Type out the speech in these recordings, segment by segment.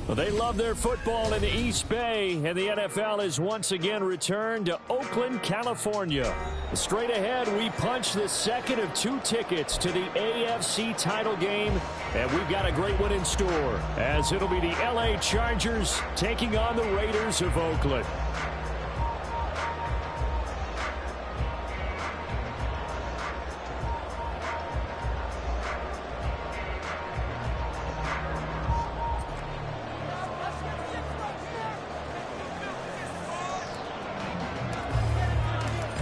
Well, they love their football in the East Bay, and the NFL has once again returned to Oakland, California. Straight ahead, we punch the second of 2 tickets to the AFC title game, and we've got a great one in store, as it'll be the LA Chargers taking on the Raiders of Oakland.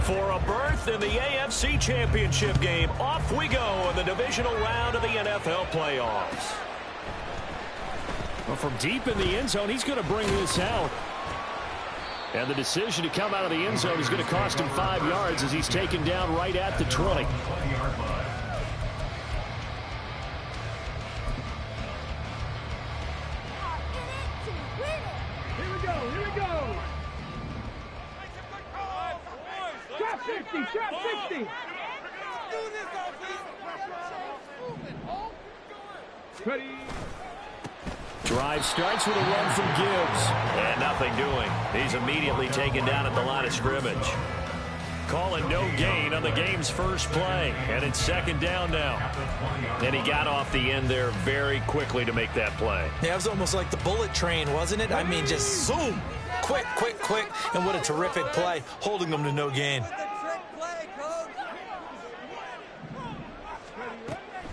For a berth in the AFC Championship game, off we go in the divisional round of the NFL playoffs. Well, from deep in the end zone, he's going to bring this out. And the decision to come out of the end zone is going to cost him 5 yards as he's taken down right at the 20. Trap 60. Ready. Drive starts with a run from Gibbs. And nothing doing. He's immediately taken down at the line of scrimmage. Calling no gain on the game's first play. And it's second down now. And he got off the end there very quickly to make that play. Yeah, it was almost like the bullet train, wasn't it? I mean, just zoom. Quick. And what a terrific play, holding them to no gain.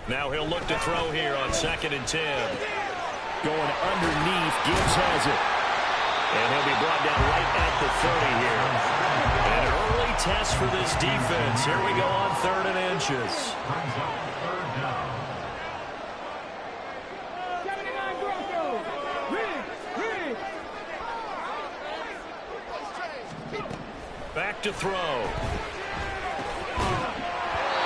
Now he'll look to throw here on 2nd and 10. Going underneath, Gibbs has it. And he'll be brought down right at the 30 here. An early test for this defense. Here we go on 3rd and inches. Back to throw.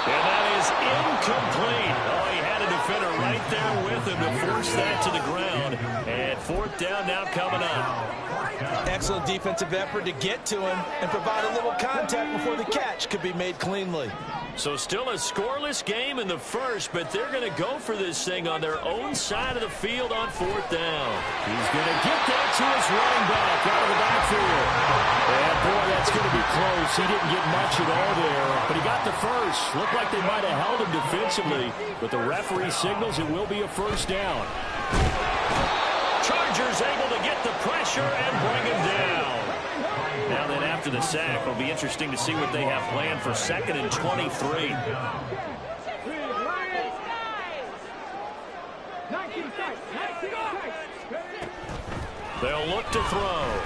And that is incomplete. Oh, he had a defender right there with him to force that to the ground. And 4th down now coming up. Excellent defensive effort to get to him and provide a little contact before the catch could be made cleanly. So still a scoreless game in the first, but they're going to go for this thing on their own side of the field on 4th down. He's going to get that to his running back out of the backfield. And boy, that's going to be close. He didn't get much at all there, but he got the first. Looked like they might have held him defensively, but the referee signals it will be a first down. Chargers able to get the pressure and bring him down. Now then, after the sack, it'll be interesting to see what they have planned for 2nd and 23. They'll look to throw.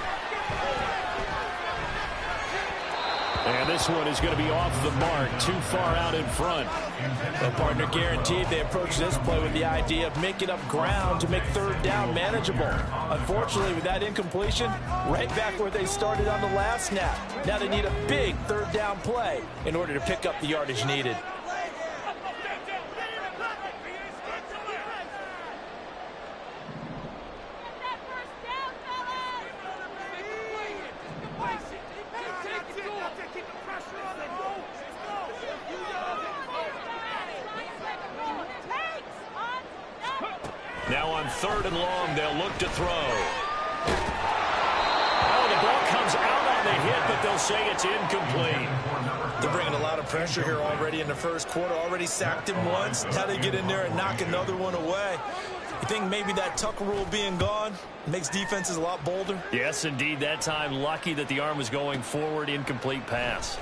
And this one is going to be off the mark, too far out in front. Well, partner, guaranteed they approach this play with the idea of making up ground to make 3rd down manageable. Unfortunately, with that incompletion, right back where they started on the last snap. Now they need a big 3rd down play in order to pick up the yardage needed. Now on 3rd and long, they'll look to throw. Oh, the ball comes out on the hit, but they'll say it's incomplete. They're bringing a lot of pressure here already in the first quarter. Already sacked him once. Now they get in there and knock another one away. You think maybe that tuck rule being gone makes defenses a lot bolder? Yes, indeed. That time, lucky that the arm was going forward. Incomplete pass.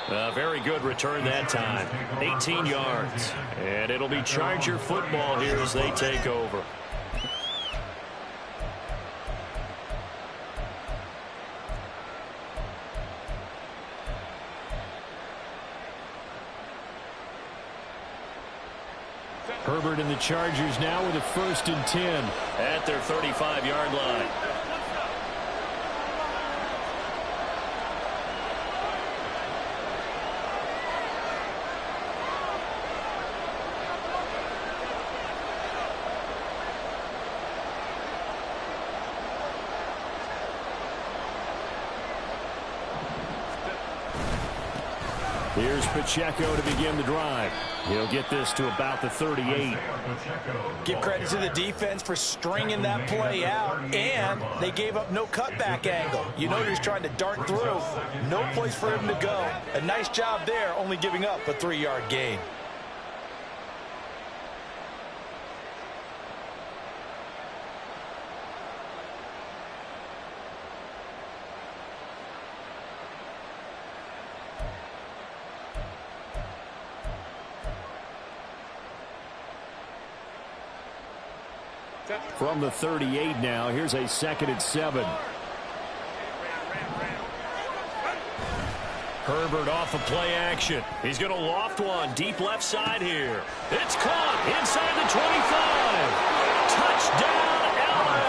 A very good return that time. 18 yards. And it'll be Charger football here as they take over. Herbert and the Chargers now with a 1st and 10 at their 35-yard line. Here's Pacheco to begin the drive. He'll get this to about the 38. Give credit to the defense for stringing that play out, and they gave up no cutback angle. You know he's trying to dart through. No place for him to go. A nice job there, only giving up a 3-yard gain. From the 38 now, here's a 2nd and 7. Herbert off of play action. He's going to loft one deep left side here. It's caught inside the 25. Touchdown, LA!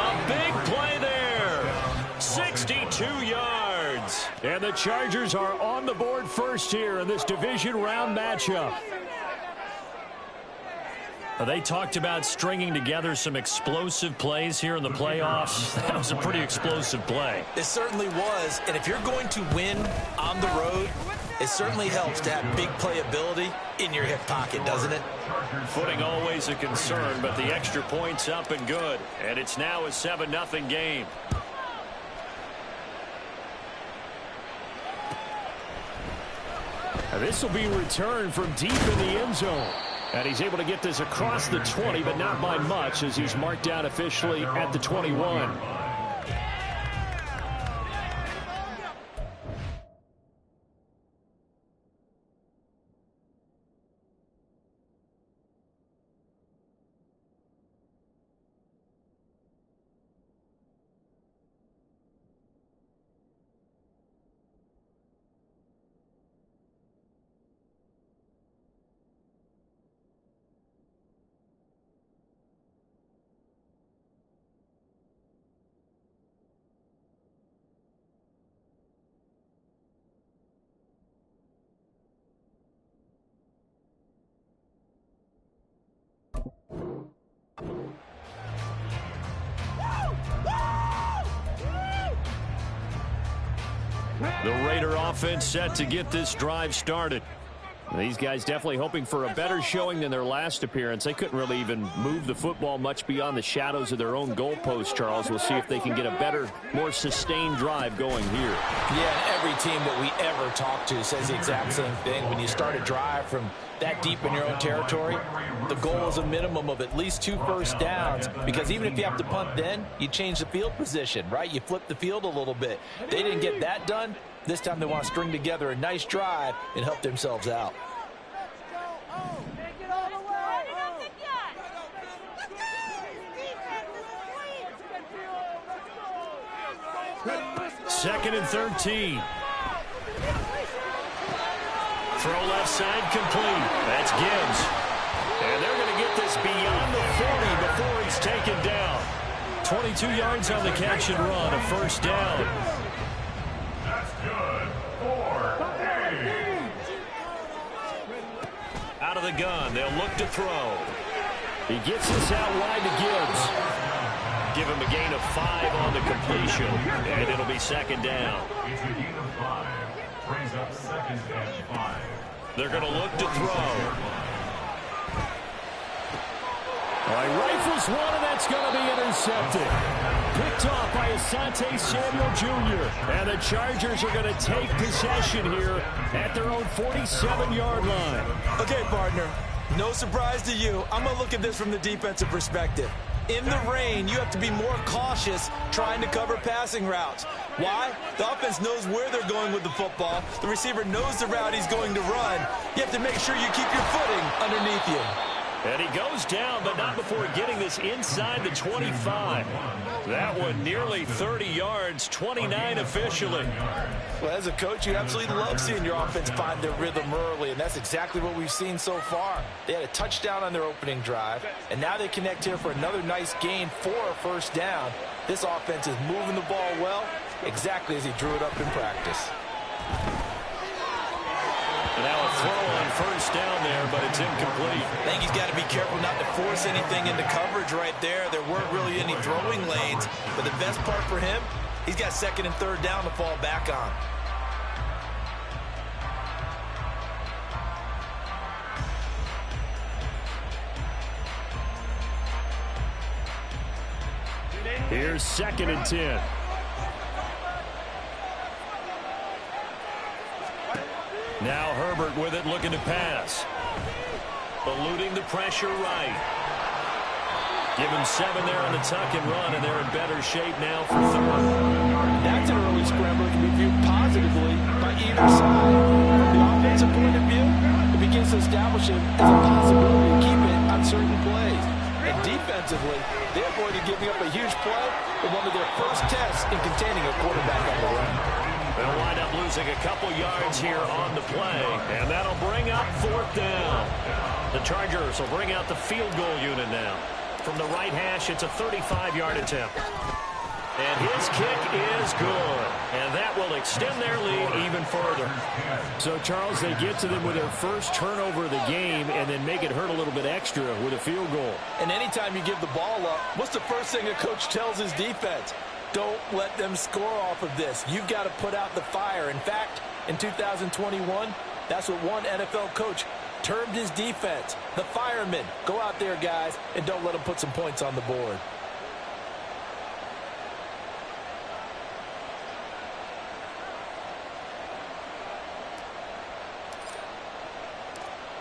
A big play there. 62 yards. And the Chargers are on the board first here in this division round matchup. They talked about stringing together some explosive plays here in the playoffs. That was a pretty explosive play. It certainly was. And if you're going to win on the road, it certainly helps to have big playability in your hip pocket, doesn't it? Footing always a concern, but the extra point's up and good. And it's now a 7-0 game. This will be returned from deep in the end zone. And he's able to get this across the 20, but not by much, as he's marked down officially at the 21. The Raider offense set to get this drive started. These guys definitely hoping for a better showing than their last appearance. They couldn't really even move the football much beyond the shadows of their own goalpost, Charles. We'll see if they can get a better, more sustained drive going here. Yeah, and every team that we ever talk to says the exact same thing. When you start a drive from that deep in your own territory, the goal is a minimum of at least 2 first downs, because even if you have to punt then, you change the field position, right? You flip the field a little bit. They didn't get that done. This time they want to string together a nice drive and help themselves out. Second and 13. Throw left side complete. That's Gibbs. And they're going to get this beyond the 40 before it's taken down. 22 yards on the catch and run, a first down. That's good. 4. Out of the gun, they'll look to throw. He gets this out wide to Gibbs. Give him a gain of 5 on the completion, and it'll be second down. It's a gain of 5. Brings up 2nd and 5. They're going to look to throw. All right, rifles one, and that's going to be intercepted. Picked off by Asante Samuel Jr. And the Chargers are going to take possession here at their own 47-yard line. Okay, partner, no surprise to you. I'm going to look at this from the defensive perspective. In the rain, you have to be more cautious trying to cover passing routes. Why? The offense knows where they're going with the football. The receiver knows the route he's going to run. You have to make sure you keep your footing underneath you. And he goes down, but not before getting this inside the 25. That one nearly 30 yards, 29 officially. Well, as a coach, you absolutely love seeing your offense find their rhythm early, and that's exactly what we've seen so far. They had a touchdown on their opening drive, and now they connect here for another nice gain for a first down. This offense is moving the ball well, exactly as he drew it up in practice. And now a throw on first down there, but it's incomplete. I think he's got to be careful not to force anything into coverage right there. There weren't really any throwing lanes, but the best part for him, he's got 2nd and 3rd down to fall back on. Here's 2nd and 10. Now Herbert with it, looking to pass. Eluding the pressure right. Give him 7 there on the tuck and run, and they're in better shape now for 3rd. That's an early scrambler that can be viewed positively by either side. From the offensive point of view, it begins to establish it as a possibility to keep it on certain plays. And defensively, they avoided giving up a huge play in one of their first tests in containing a quarterback on the run. They'll wind up losing a couple yards here on the play, and that'll bring up 4th down. The Chargers will bring out the field goal unit now. From the right hash, it's a 35-yard attempt. And his kick is good. And that will extend their lead even further. So, Charles, they get to them with their first turnover of the game and then make it hurt a little bit extra with a field goal. And anytime you give the ball up, what's the first thing a coach tells his defense? Don't let them score off of this. You've got to put out the fire. In fact, in 2021, that's what one NFL coach termed his defense, the firemen. Go out there, guys, and don't let them put some points on the board.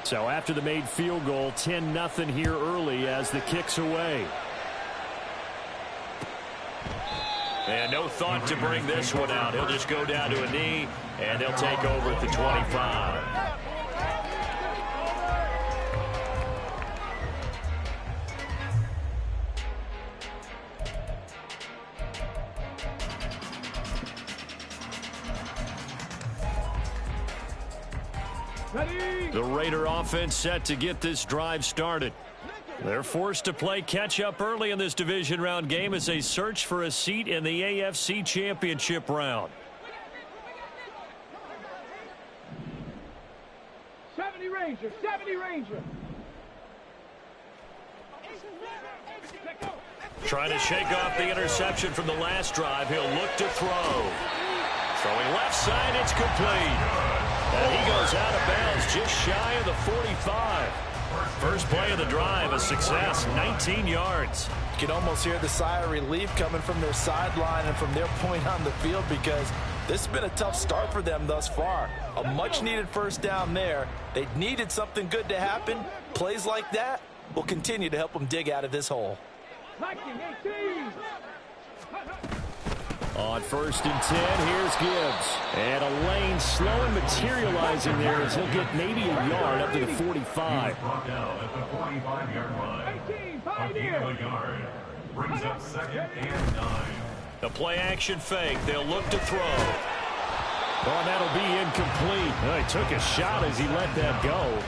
So after the made field goal, 10-0 here early as the kick's away. And no thought to bring this one out. He'll just go down to a knee, and they'll take over at the 25. The Raider offense set to get this drive started. They're forced to play catch-up early in this division round game as they search for a seat in the AFC Championship round. 70 Ranger, 70 Ranger. Trying to shake off the interception from the last drive. He'll look to throw. Throwing left side, it's complete. And he goes out of bounds just shy of the 45. First play of the drive, a success, 19 yards. You can almost hear the sigh of relief coming from their sideline and from their point on the field because this has been a tough start for them thus far. A much-needed first down there. They needed something good to happen. Plays like that will continue to help them dig out of this hole. On 1st and 10, here's Gibbs. And a lane slow and materializing there as he'll get maybe a yard up to the 45. Brought down at the 45-yard line. A gain of a yard. Brings up 2nd and 9. The play action fake. They'll look to throw. Oh, that'll be incomplete. He took a shot as he let that go.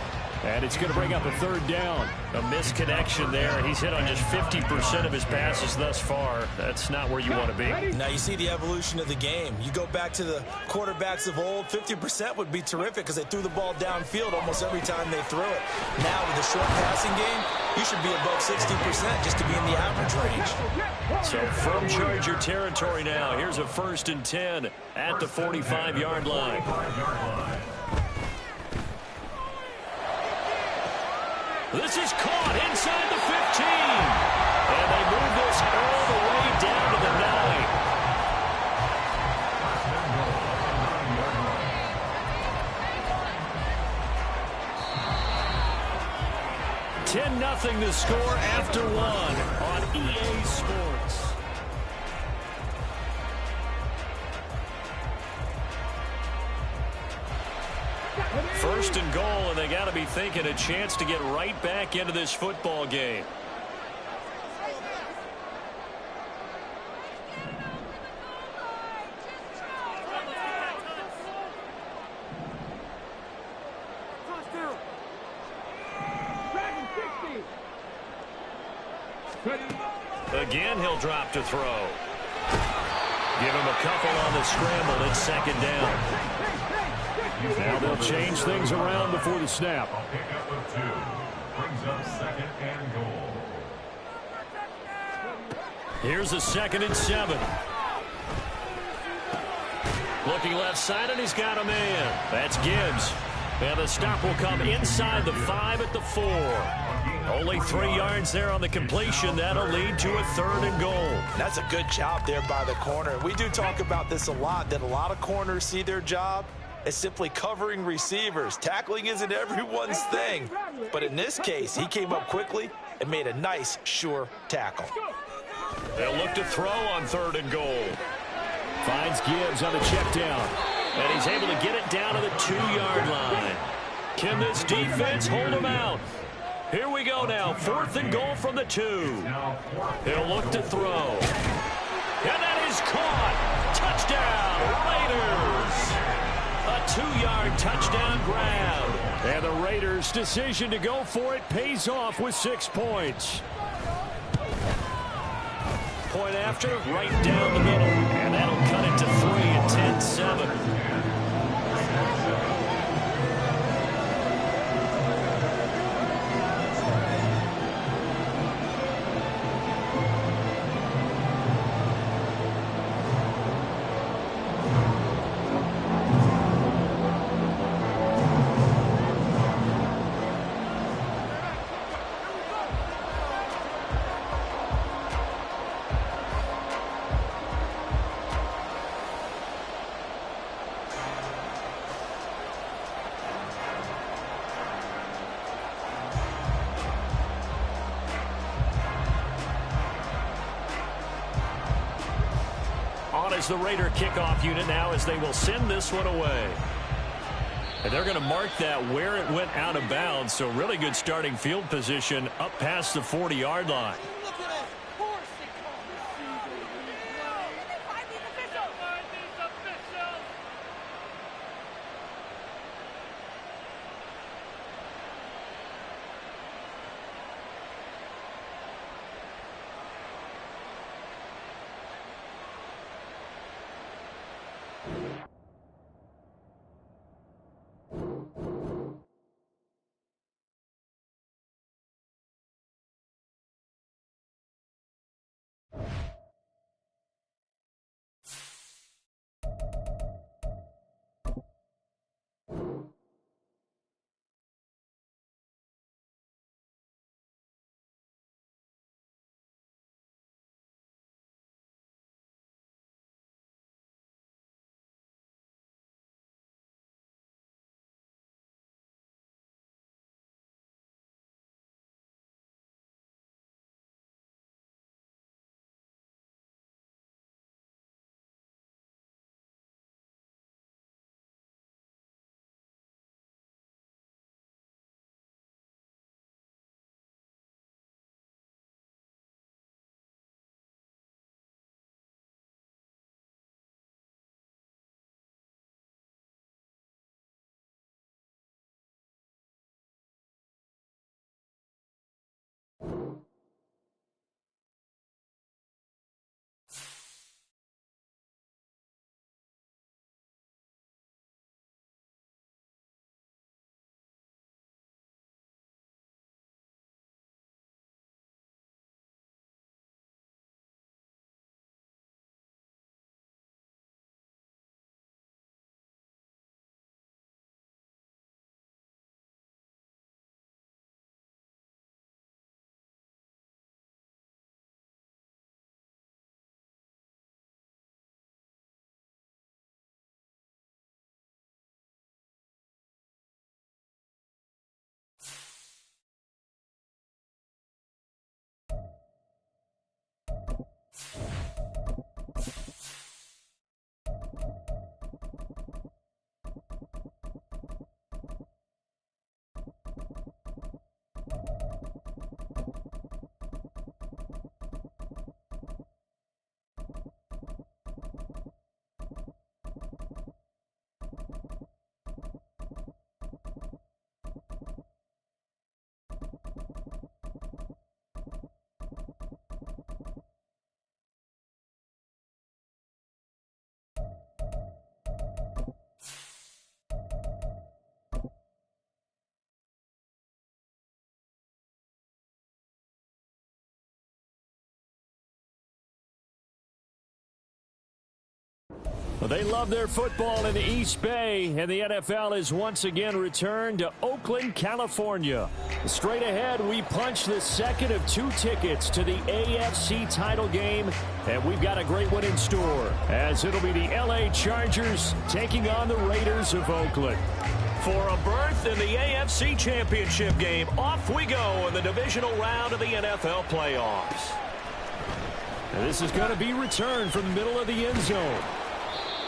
And it's going to bring up a 3rd down. A misconnection there. He's hit on just 50% of his passes thus far. That's not where you want to be. Now you see the evolution of the game. You go back to the quarterbacks of old, 50% would be terrific because they threw the ball downfield almost every time they threw it. Now with the short passing game, you should be above 60% just to be in the average range. So from Charger territory now, here's a 1st and 10 at the 45-yard line. This is caught inside the 15. And they move this all the way down to the 9. 10-0 the score after 1 on EA Sports. First and goal, and they got to be thinking a chance to get right back into this football game. Again, he'll drop to throw. Give him a couple on the scramble. It's 2nd down. Now they'll change things around before the snap. A pickup of 2. Brings up 2nd and goal. Here's a 2nd and 7. Looking left side, and he's got a man. That's Gibbs. And the stop will come inside the 5 at the 4. Only 3 yards there on the completion. That'll lead to a 3rd and goal. That's a good job there by the corner. We do talk about this a lot, that a lot of corners see their job as simply covering receivers. Tackling isn't everyone's thing. But in this case, he came up quickly and made a nice, sure tackle. They'll look to throw on 3rd and goal. Finds Gibbs on the check down. And he's able to get it down to the 2-yard line. Can this defense hold him out? Here we go now. 4th and goal from the 2. He'll look to throw. And that is caught. Touchdown, Raiders. A 2-yard touchdown grab. And the Raiders' decision to go for it pays off with 6 points. Point after, right down the middle. And that'll cut it to 3 at 10-7. Is the Raider kickoff unit now as they will send this one away. And they're going to mark that where it went out of bounds, so really good starting field position up past the 40-yard line. Well, they love their football in the East Bay, and the NFL has once again returned to Oakland, California. Straight ahead, we punch the second of 2 tickets to the AFC title game, and we've got a great one in store, as it'll be the LA Chargers taking on the Raiders of Oakland. For a berth in the AFC Championship game, off we go in the divisional round of the NFL playoffs. And this is going to be returned from the middle of the end zone.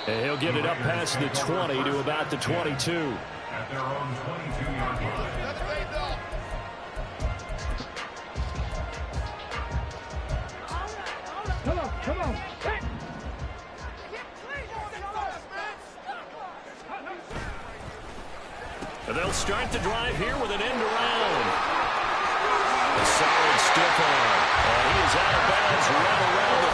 And he'll get it up past the 20 to about the 22. At their own 22-yard line. Come on. Hey. And they'll start the drive here with an end around. A solid stiff arm. And he is out of bounds right around the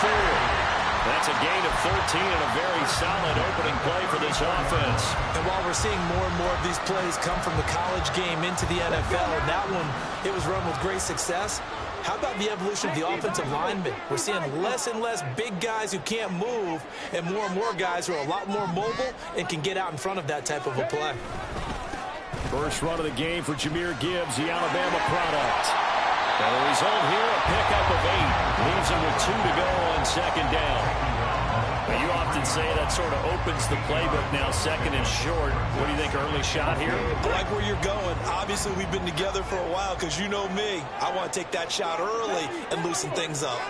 34. That's a gain of 13 and a very solid opening play for this offense. And while we're seeing more and more of these plays come from the college game into the NFL, and that one, it was run with great success, how about the evolution of the offensive linemen? We're seeing less and less big guys who can't move and more guys who are a lot more mobile and can get out in front of that type of a play. First run of the game for Jahmyr Gibbs, the Alabama product. And the result here, a pickup of 8. Leaves him with 2 to go on second down. But you often say that sort of opens the playbook now, second and short. What do you think, early shot here? I like where you're going. Obviously, we've been together for a while because you know me. I want to take that shot early and loosen things up.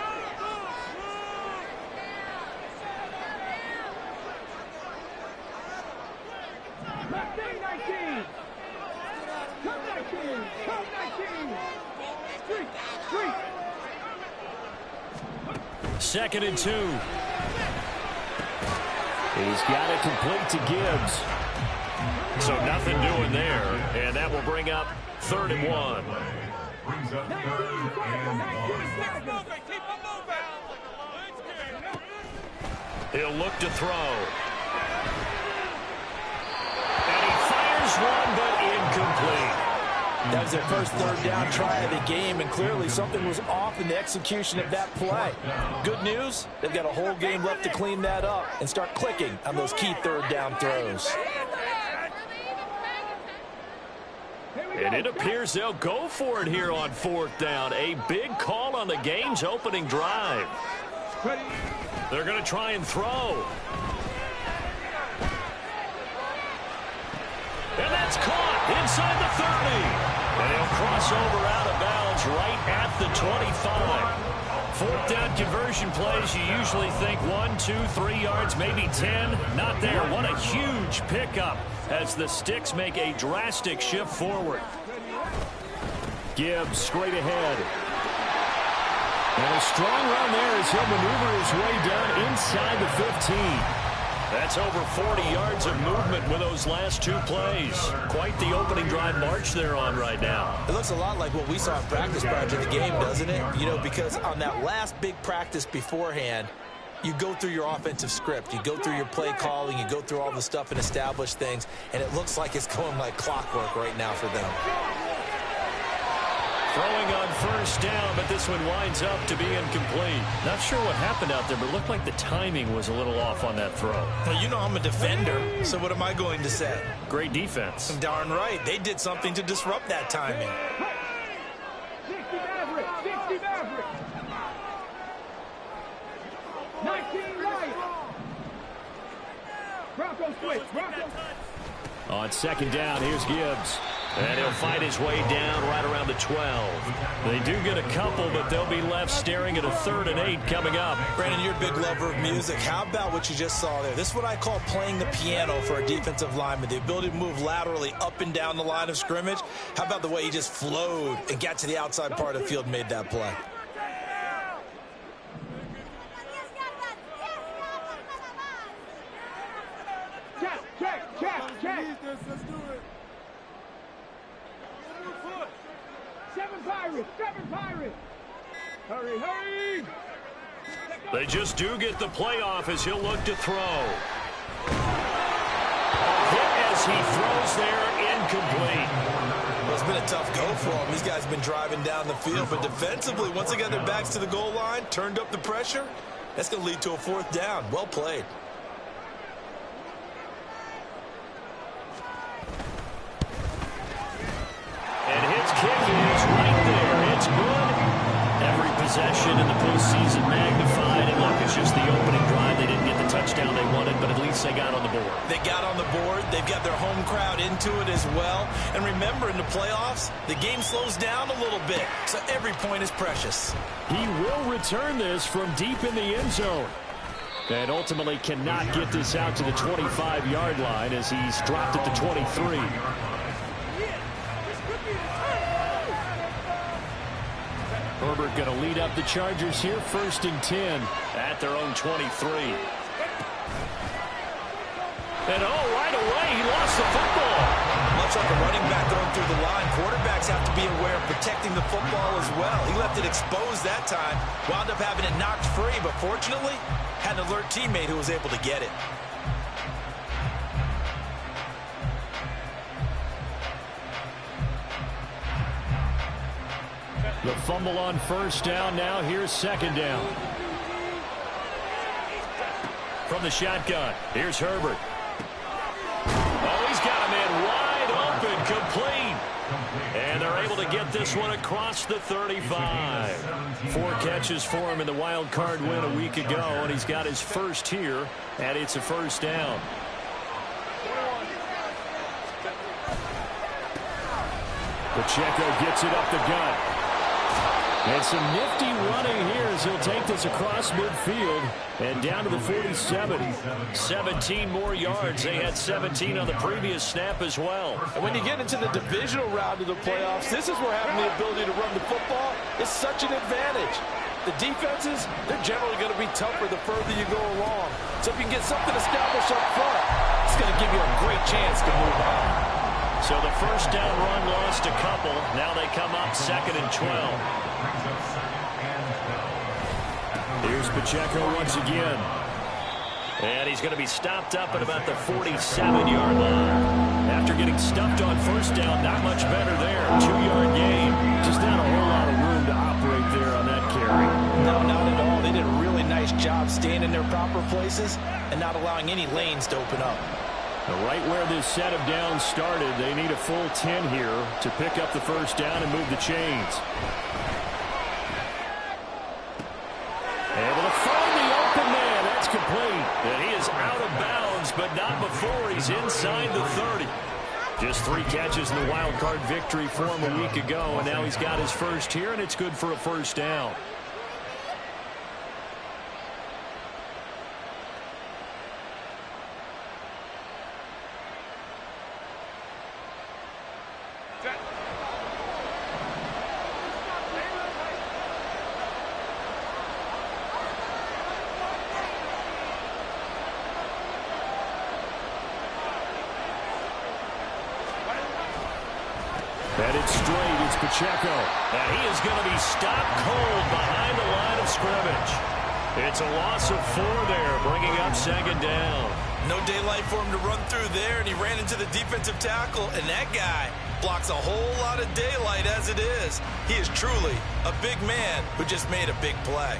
Second and 2. He's got it complete to Gibbs. So nothing doing there. And that will bring up 3rd and 1. Brings up 3rd and 1. He'll look to throw. And he fires one, but incomplete. That was their first 3rd down try of the game, and clearly something was off in the execution of that play. Good news, they've got a whole game left to clean that up and start clicking on those key 3rd down throws. And it appears they'll go for it here on 4th down. A big call on the game's opening drive. They're going to try and throw. And that's caught inside the 30. And he'll cross over out of bounds right at the 25. 4th down conversion plays, you usually think 1, 2, 3 yards, maybe 10. Not there. What a huge pickup as the Sticks make a drastic shift forward. Gibbs straight ahead. And a strong run there as he'll maneuver his way down inside the 15. That's over 40 yards of movement with those last 2 plays. Quite the opening drive march they're on right now. It looks a lot like what we saw in practice prior to the game, doesn't it? You know, because on that last big practice beforehand, you go through your offensive script. You go through your play calling. You go through all the stuff and establish things. And it looks like it's going like clockwork right now for them. Throwing on 1st down, but this one winds up to be incomplete. Not sure what happened out there, but it looked like the timing was a little off on that throw. Well, you know I'm a defender, so what am I going to say? Great defense. Darn right. They did something to disrupt that timing. 60 Maverick. 60 Maverick. 19 right. Broncos switch. Broncos. On 2nd down, here's Gibbs. And he'll fight his way down right around the 12. They do get a couple, but they'll be left staring at a 3rd and 8 coming up. Brandon, you're a big lover of music. How about what you just saw there? This is what I call playing the piano for a defensive lineman. The ability to move laterally up and down the line of scrimmage. How about the way he just flowed and got to the outside part of the field and made that play? Check. 7 Pirates. Hurry. They just do get the playoff as he'll look to throw. Hit as he throws there, incomplete. Well, it's been a tough go for him. These guys have been driving down the field, but defensively, once they got their backs to the goal line, turned up the pressure, that's going to lead to a 4th down. Well played. it's good. Every possession in the postseason magnified. And look, it's just the opening drive. They didn't get the touchdown they wanted, but at least they got on the board. They got on the board. They've got their home crowd into it as well. And remember, in the playoffs, the game slows down a little bit, so every point is precious. He will return this from deep in the end zone. And ultimately cannot get this out to the 25-yard line as he's dropped at the 23. Herbert going to lead up the Chargers here, 1st and 10 at their own 23. And right away, he lost the football. Much like a running back going through the line, quarterbacks have to be aware of protecting the football as well. He left it exposed that time, wound up having it knocked free, but fortunately, had an alert teammate who was able to get it. The fumble on 1st down. Now here's 2nd down. From the shotgun, here's Herbert. Oh, he's got a man wide open, complete. And they're able to get this one across the 35. 4 catches for him in the wild card win a week ago, and he's got his first here, and it's a 1st down. Pacheco gets it up the gut. And some nifty running here as he'll take this across midfield and down to the 47. 17 more yards. They had 17 on the previous snap as well. And when you get into the divisional round of the playoffs, this is where having the ability to run the football is such an advantage. The defenses, they're generally going to be tougher the further you go along. So if you can get something established up front, it's going to give you a great chance to move on. So the 1st down run lost a couple. Now they come up 2nd and 12. Here's Pacheco once again. And he's going to be stopped up at about the 47-yard line. After getting stuffed on 1st down, not much better there. 2-yard gain. Just not a whole lot of room to operate there on that carry. No, not at all. They did a really nice job staying in their proper places and not allowing any lanes to open up. Right where this set of downs started, they need a full 10 here to pick up the 1st down and move the chains. Able to find the open man. That's complete. And he is out of bounds, but not before he's inside the 30. Just 3 catches in the wild card victory for him a week ago, and now he's got his first here, and it's good for a 1st down. And it's straight. It's Pacheco. And he is going to be stopped cold behind the line of scrimmage. It's a loss of 4 there, bringing up 2nd down. No daylight for him to run through there, and he ran into the defensive tackle, and that guy blocks a whole lot of daylight as it is. He is truly a big man who just made a big play.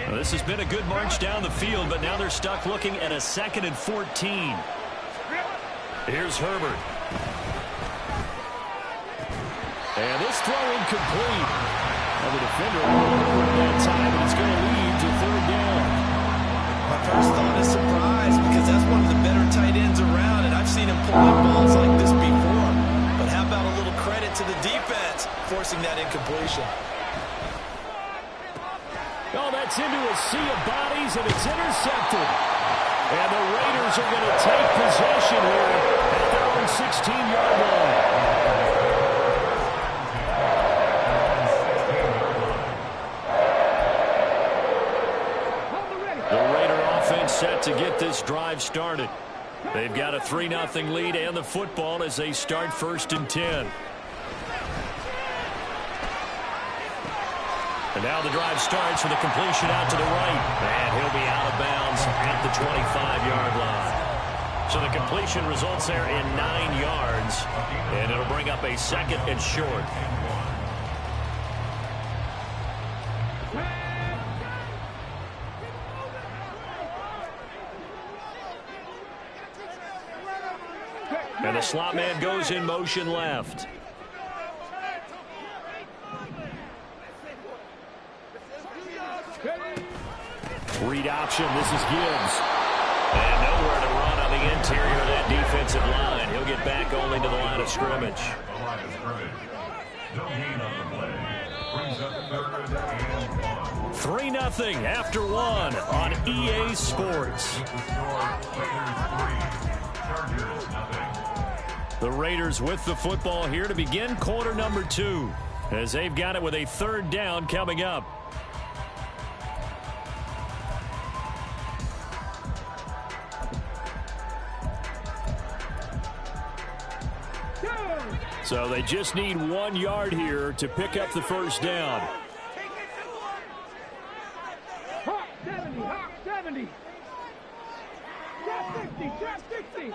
Well, this has been a good march down the field, but now they're stuck looking at a 2nd and 14. Here's Herbert. And this throw incomplete. And the defender at that time, and it's going to lead to 3rd down. My first thought is surprise, because that's one of the better tight ends around, and I've seen him pull in balls like this before. But how about a little credit to the defense forcing that incompletion? Oh, that's into a sea of bodies, and it's intercepted. And the Raiders are going to take possession here at their own 16-yard line. The Raider offense set to get this drive started. They've got a 3-0 lead and the football as they start 1st and 10. And now the drive starts with a completion out to the right. And he'll be out of bounds at the 25-yard line. So the completion results there in 9 yards. And it'll bring up a 2nd and short. And the slot man goes in motion left. Read option. This is Gibbs. And nowhere to run on the interior of that defensive line. He'll get back only to the line of scrimmage. No gain on the play. Brings up 3rd and 1. 3-0 after 1 on EA Sports. The Raiders with the football here to begin quarter number 2, as they've got it with a 3rd down coming up. So they just need 1 yard here to pick up the 1st down. Hawk 70, Hawk 70. Trap 60, trap 60.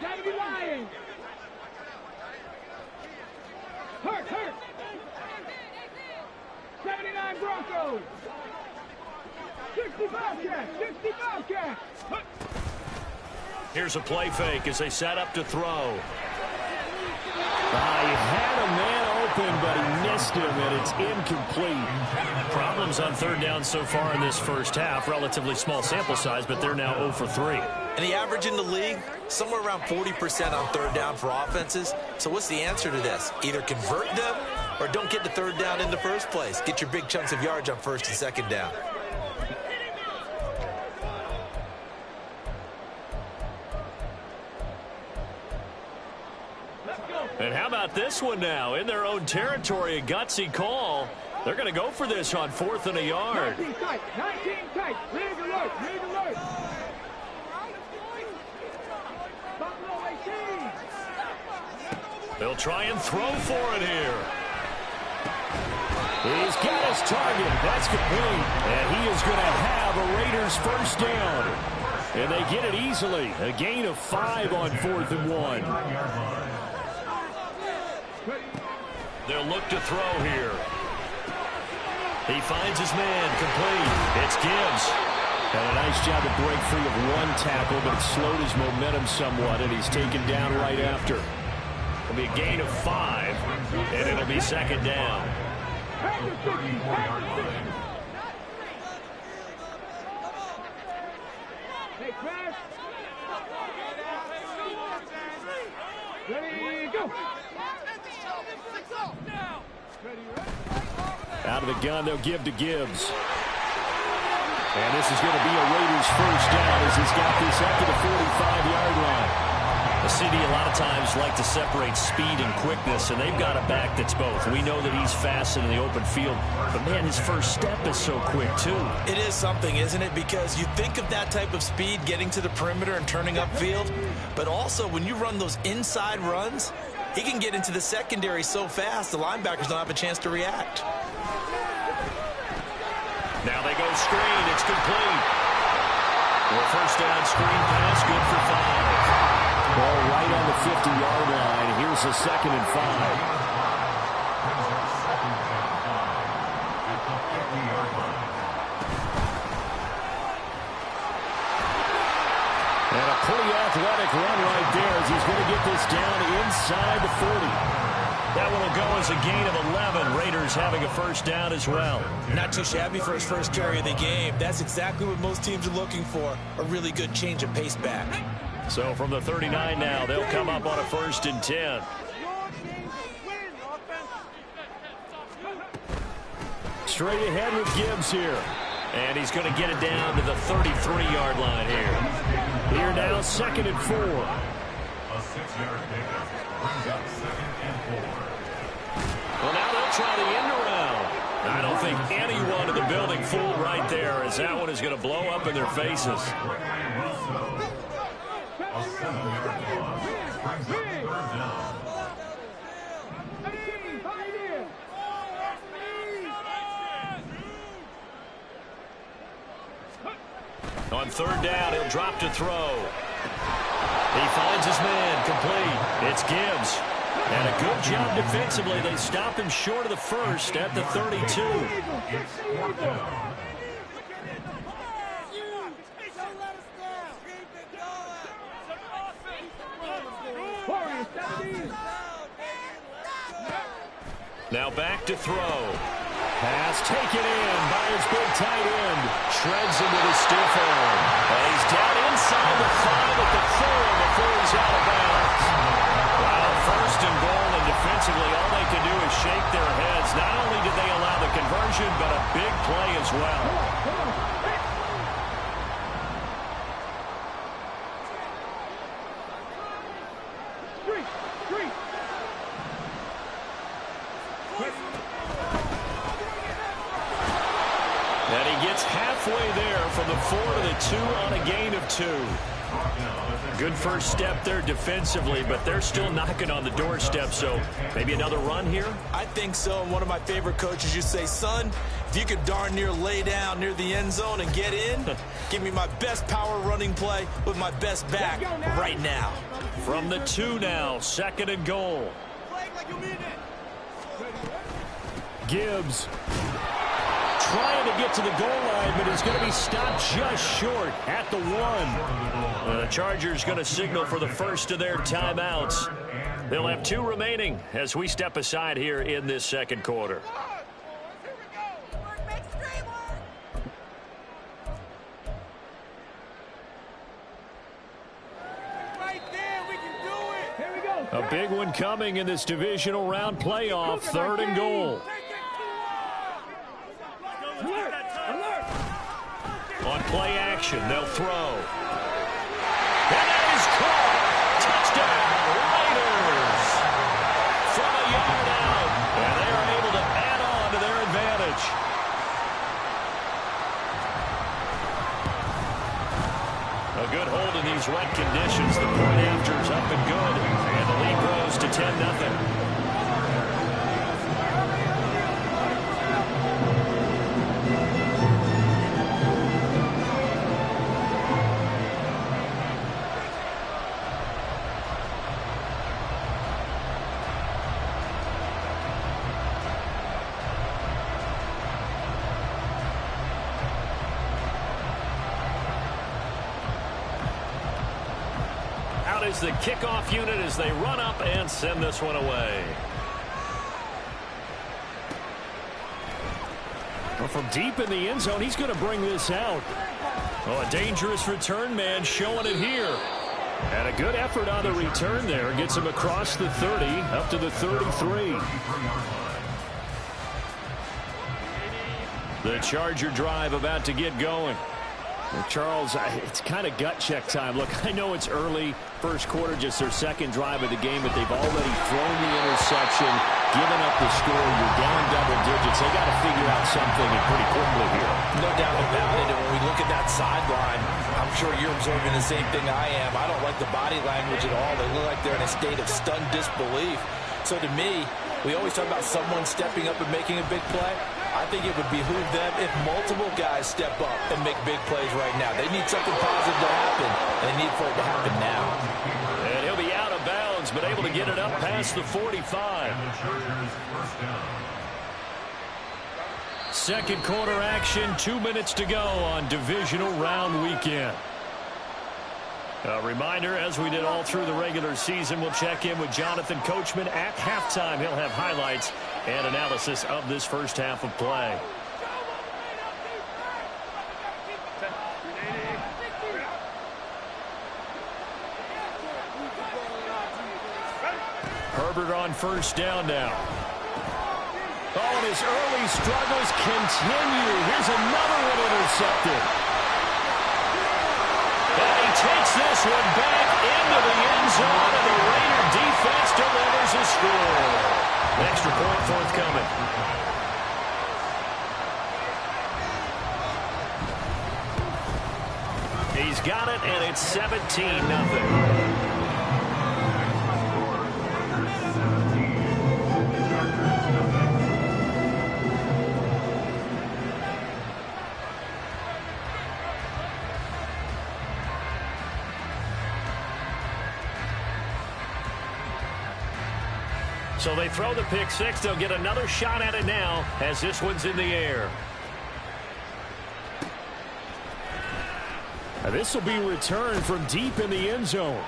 Gotta be lying. Hurt. 79 Broncos. 60 Bobcats, 60 Bobcats. Hurt. Here's a play fake as they set up to throw. He had a man open, but he missed him, and it's incomplete. Problems on 3rd down so far in this first half. Relatively small sample size, but they're now 0 for 3. And the average in the league, somewhere around 40% on 3rd down for offenses. So what's the answer to this? Either convert them or don't get the 3rd down in the first place. Get your big chunks of yards on 1st and 2nd down. And how about this one now? In their own territory, a gutsy call. They're going to go for this on 4th and a yard. 19 tight, 19 tight. Rig alert, rig alert. Buffalo 18. They'll try and throw for it here. He's got his target. That's complete. And he is going to have a Raiders 1st down. And they get it easily. A gain of 5 on 4th and 1. They'll look to throw here. He finds his man, complete. It's Gibbs. And a nice job to break free of 1 tackle, but it slowed his momentum somewhat, and he's taken down right after. It'll be a gain of 5, and it'll be 2nd down. Hey, Crash. Ready, go. Out of the gun, they'll give to Gibbs. And this is going to be a Raiders 1st down as he's got this up to the 45-yard line. The CD a lot of times like to separate speed and quickness, and they've got a back that's both. We know that he's fast in the open field, but, man, his first step is so quick, too. It is something, isn't it? Because you think of that type of speed getting to the perimeter and turning upfield, but also when you run those inside runs, he can get into the secondary so fast the linebackers don't have a chance to react. Now they go screen. It's complete. Well, 1st down screen pass, good for 5. Ball right on the 50-yard line. Here's a 2nd and 5. And a pretty athletic run right there as he's going to get this down inside the 40. That one will go as a gain of 11. Raiders having a 1st down as well. Not too shabby for his first carry of the game. That's exactly what most teams are looking for, a really good change of pace back. So from the 39 now, they'll come up on a 1st and 10. Straight ahead with Gibbs here. And he's going to get it down to the 33-yard line here. Here now, 2nd and 4. A 6-yard pickup brings up 2nd and 4. Well, now they'll try the end around. I don't think anyone in the building fooled right there, as that one is going to blow up in their faces. A 7-yard loss brings up 3rd down. On 3rd down, he'll drop to throw. He finds his man, complete. It's Gibbs. And a good job defensively. They stop him short of the 1st at the 32. Now back to throw. Pass taken in by his big tight end. Shreds him with his stiff arm. And he's down inside the 5 at the 4 before he's out of bounds. Well, first and goal, and defensively, all they can do is shake their heads. Not only did they allow the conversion, but a big play as well. And he gets halfway there from the 4 to the 2 on a gain of 2. Good first step there defensively, but they're still knocking on the doorstep, so maybe another run here? I think so. And one of my favorite coaches used to say, son, if you could darn near lay down near the end zone and get in, give me my best power running play with my best back right now. From the 2 now, 2nd and goal. Gibbs trying to get to the goal line, but he's going to be stopped just short at the 1. The Chargers going to signal for the first of their timeouts. They'll have 2 remaining as we step aside here in this second quarter. A big one coming in this divisional round playoff. 3rd and goal. On play action, they'll throw. And that is caught. Touchdown, Raiders. From a yard out. And they are able to add on to their advantage. A good hold in these wet conditions. The point after is up and good. And the lead grows to 10-0. Is the kickoff unit as they run up and send this one away. Well, from deep in the end zone, he's going to bring this out. Oh, a dangerous return man showing it here. And a good effort on the return there. Gets him across the 30, up to the 33. The Charger drive about to get going. Well, Charles, it's kind of gut check time. Look, I know it's early, first quarter, just their second drive of the game, but they've already thrown the interception, given up the score. You're down double digits. They got to figure out something and pretty quickly here. No doubt about it. And when we look at that sideline, I'm sure you're observing the same thing I am. I don't like the body language at all. They look like they're in a state of stunned disbelief. So to me, we always talk about someone stepping up and making a big play. I think it would behoove them if multiple guys step up and make big plays right now. They need something positive to happen. They need for it to happen now. And he'll be out of bounds, but able to get it up past the 45. Second quarter action, 2 minutes to go on divisional round weekend. A reminder, as we did all through the regular season, we'll check in with Jonathan Coachman at halftime. He'll have highlights and analysis of this first half of play. Herbert on first down now. Oh, and his early struggles continue. Here's another one intercepted. And he takes this one back into the end zone, and the Raider defense delivers a score. Extra point forthcoming. He's got it, and it's 17-0. So they throw the pick six. They'll get another shot at it now as this one's in the air. Now this will be returned from deep in the end zone.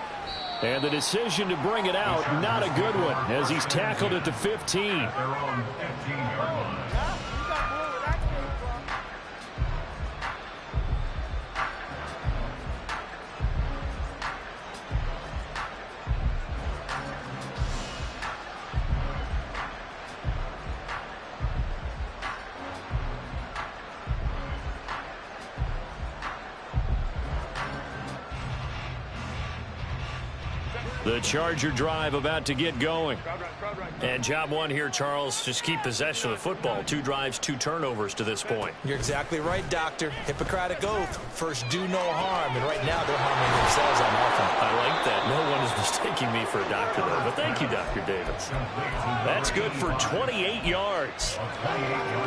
And the decision to bring it out, not a good one, as he's tackled at the 15. Their own 15-yard line. The Charger drive about to get going. And job one here, Charles, just keep possession of the football. 2 drives, 2 turnovers to this point. You're exactly right, Doctor. Hippocratic oath. First, do no harm. And right now, they're harming themselves on offense. I like that. No one is mistaking me for a doctor, though. But thank you, Dr. Davis. That's good for 28 yards.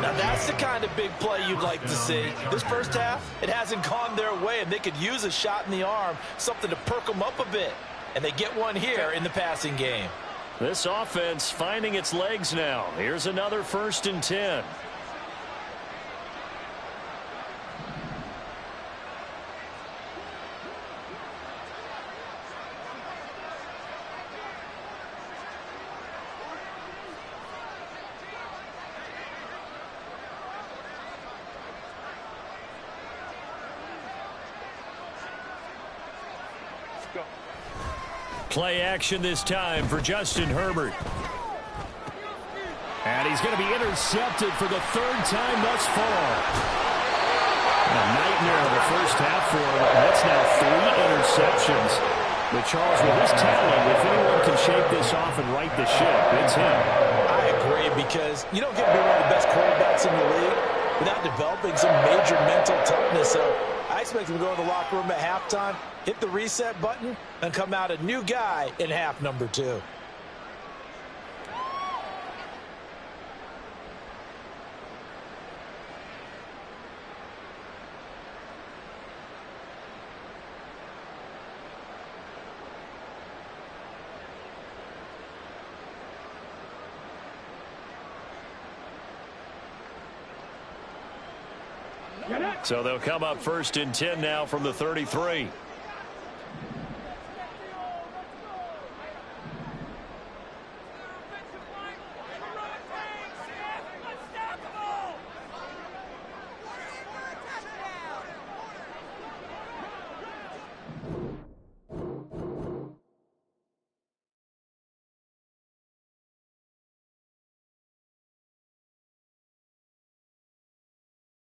Now, that's the kind of big play you'd like to see. This first half, it hasn't gone their way, and they could use a shot in the arm, something to perk them up a bit. And they get one here in the passing game. This offense finding its legs now. Here's another 1st and 10. Play action this time for Justin Herbert. And he's going to be intercepted for the 3rd time thus far. A nightmare of the first half for him. That's now 3 interceptions. But Charles, with his talent, if anyone can shake this off and right the ship, it's him. I agree, because you don't get to be one of the best quarterbacks in the league without developing some major mental toughness. So I expect him to go to the locker room at halftime, hit the reset button, and come out a new guy in half number 2. So they'll come up 1st and 10 now from the 33.